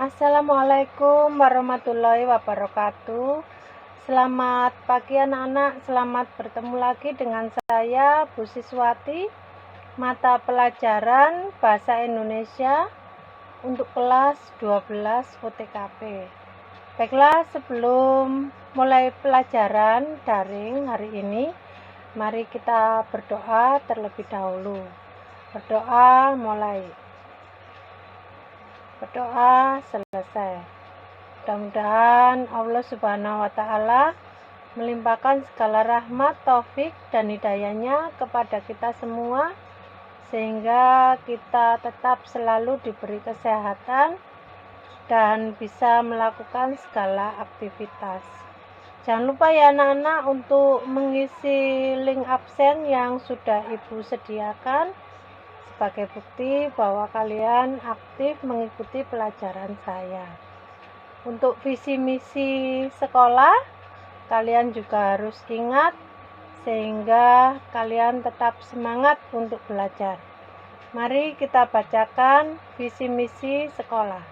Assalamualaikum warahmatullahi wabarakatuh. Selamat pagi anak-anak, selamat bertemu lagi dengan saya Bu Siswati, mata pelajaran Bahasa Indonesia untuk kelas 12 UTKP. Baiklah, sebelum mulai pelajaran daring hari ini, mari kita berdoa terlebih dahulu. Berdoa mulai. Berdoa selesai. Mudah-mudahan Allah Subhanahu wa Ta'ala melimpahkan segala rahmat, taufik, dan hidayahnya kepada kita semua, sehingga kita tetap selalu diberi kesehatan dan bisa melakukan segala aktivitas. Jangan lupa ya anak-anak untuk mengisi link absen yang sudah Ibu sediakan sebagai bukti bahwa kalian aktif mengikuti pelajaran saya. Untuk visi misi sekolah, kalian juga harus ingat sehingga kalian tetap semangat untuk belajar. Mari kita bacakan visi misi sekolah.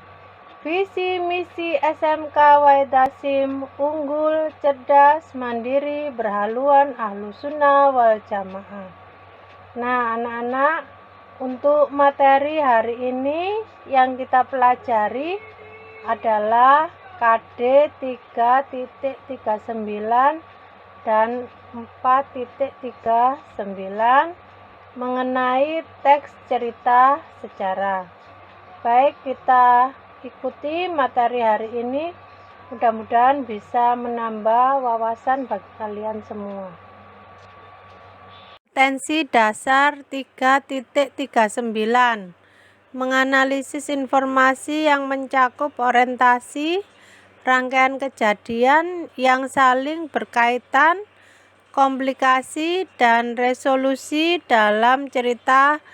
Visi misi SMK Wahid Hasyim unggul, cerdas, mandiri, berhaluan, ahlu sunnah wal jamaah. Nah anak-anak, untuk materi hari ini yang kita pelajari adalah KD 3.39 dan 4.39 mengenai teks cerita sejarah. Baik, kita ikuti materi hari ini. Mudah-mudahan bisa menambah wawasan bagi kalian semua. Tensi dasar 3.39 menganalisis informasi yang mencakup orientasi, rangkaian kejadian yang saling berkaitan, komplikasi, dan resolusi dalam cerita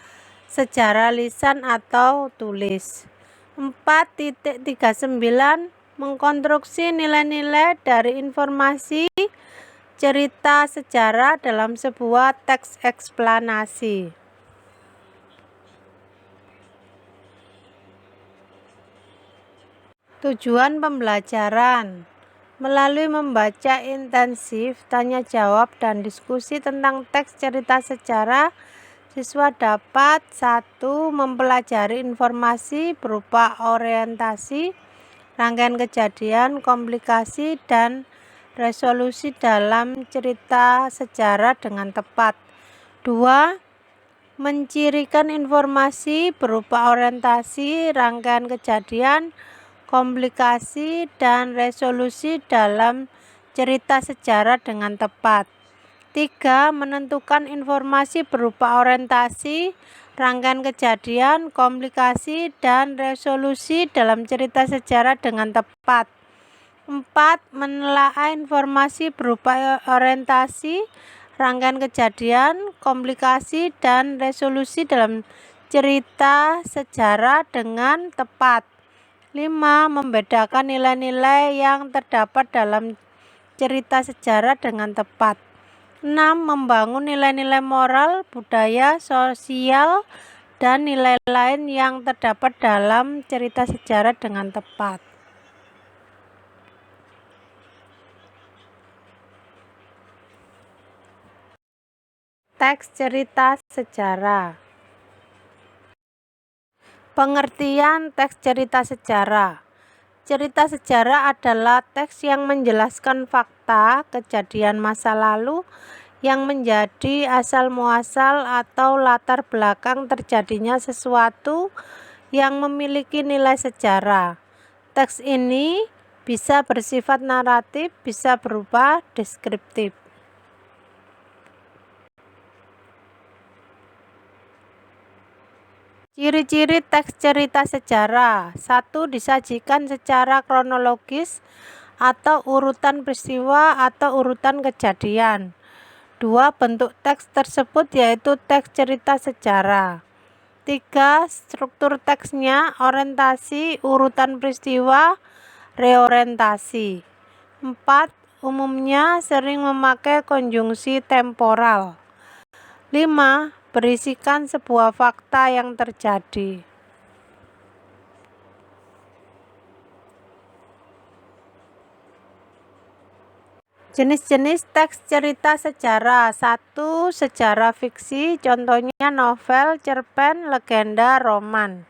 sejarah lisan atau tulis. 4.39 mengkonstruksi nilai-nilai dari informasi cerita sejarah dalam sebuah teks eksplanasi. Tujuan pembelajaran: melalui membaca intensif, tanya jawab, dan diskusi tentang teks cerita sejarah, siswa dapat 1. Mempelajari informasi berupa orientasi, rangkaian kejadian, komplikasi, dan resolusi dalam cerita sejarah dengan tepat. 2. Mencirikan informasi berupa orientasi, rangkaian kejadian, komplikasi, dan resolusi dalam cerita sejarah dengan tepat. 3. Menentukan informasi berupa orientasi, rangkaian kejadian, komplikasi, dan resolusi dalam cerita sejarah dengan tepat. 4. Menelaah informasi berupa orientasi, rangkaian kejadian, komplikasi, dan resolusi dalam cerita sejarah dengan tepat. 5. Membedakan nilai-nilai yang terdapat dalam cerita sejarah dengan tepat. 6. Membangun nilai-nilai moral, budaya, sosial, dan nilai lain yang terdapat dalam cerita sejarah dengan tepat. Teks cerita sejarah. Pengertian teks cerita sejarah. Cerita sejarah adalah teks yang menjelaskan fakta kejadian masa lalu yang menjadi asal muasal atau latar belakang terjadinya sesuatu yang memiliki nilai sejarah. Teks ini bisa bersifat naratif, bisa berupa deskriptif. Ciri-ciri teks cerita sejarah. 1. Disajikan secara kronologis atau urutan peristiwa atau urutan kejadian. 2. Bentuk teks tersebut yaitu teks cerita sejarah. 3. Struktur teksnya, orientasi, urutan peristiwa, reorientasi. 4. Umumnya sering memakai konjungsi temporal. 5. Berisikan sebuah fakta yang terjadi. Jenis-jenis teks cerita sejarah. 1. Sejarah fiksi, contohnya novel, cerpen, legenda, roman.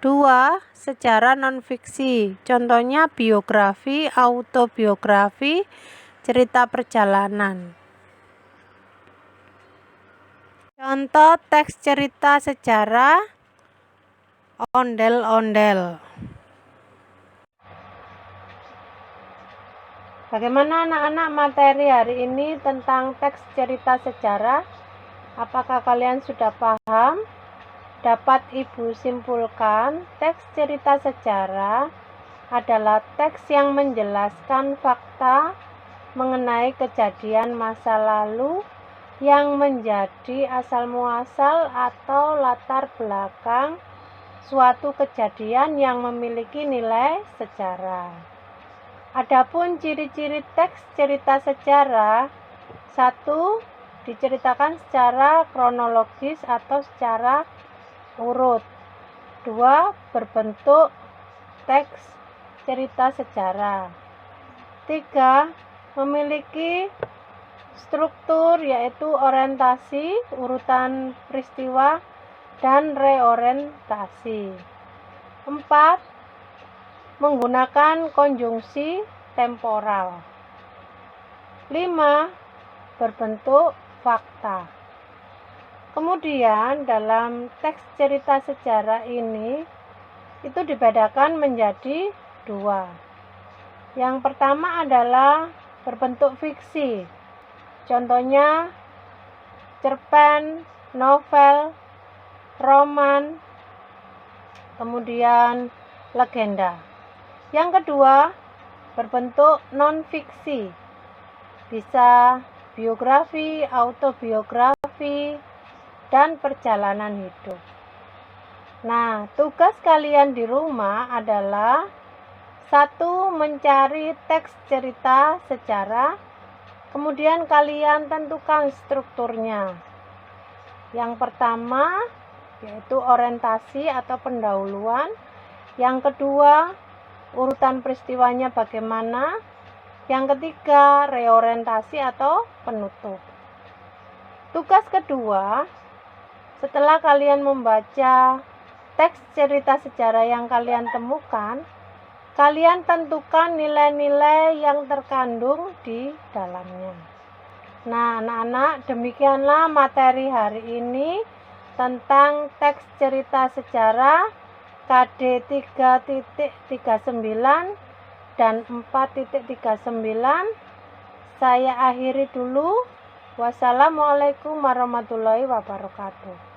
2. Sejarah non-fiksi, contohnya biografi, autobiografi, cerita perjalanan. Contoh teks cerita sejarah: ondel-ondel. Bagaimana anak-anak materi hari ini tentang teks cerita sejarah? Apakah kalian sudah paham? Dapat Ibu simpulkan, teks cerita sejarah adalah teks yang menjelaskan fakta mengenai kejadian masa lalu yang menjadi asal-muasal atau latar belakang suatu kejadian yang memiliki nilai sejarah. Adapun ciri-ciri teks cerita sejarah: 1. Diceritakan secara kronologis atau secara urut. 2. Berbentuk teks cerita sejarah. 3. Memiliki struktur, yaitu orientasi, urutan peristiwa, dan reorientasi. 4. Menggunakan konjungsi temporal. 5. Berbentuk fakta. Kemudian dalam teks cerita sejarah ini itu dibedakan menjadi 2. Yang pertama adalah berbentuk fiksi, contohnya cerpen, novel, roman, kemudian legenda. Yang kedua, berbentuk non-fiksi, bisa biografi, autobiografi, dan perjalanan hidup. Nah, tugas kalian di rumah adalah: 1. Mencari teks cerita sejarah, kemudian kalian tentukan strukturnya. Yang pertama yaitu orientasi atau pendahuluan. Yang kedua, urutan peristiwanya bagaimana. Yang ketiga, reorientasi atau penutup. Tugas kedua, setelah kalian membaca teks cerita sejarah yang kalian temukan, kalian tentukan nilai-nilai yang terkandung di dalamnya. Nah, anak-anak, demikianlah materi hari ini tentang teks cerita sejarah KD 3.39 dan 4.39. Saya akhiri dulu. Wassalamualaikum warahmatullahi wabarakatuh.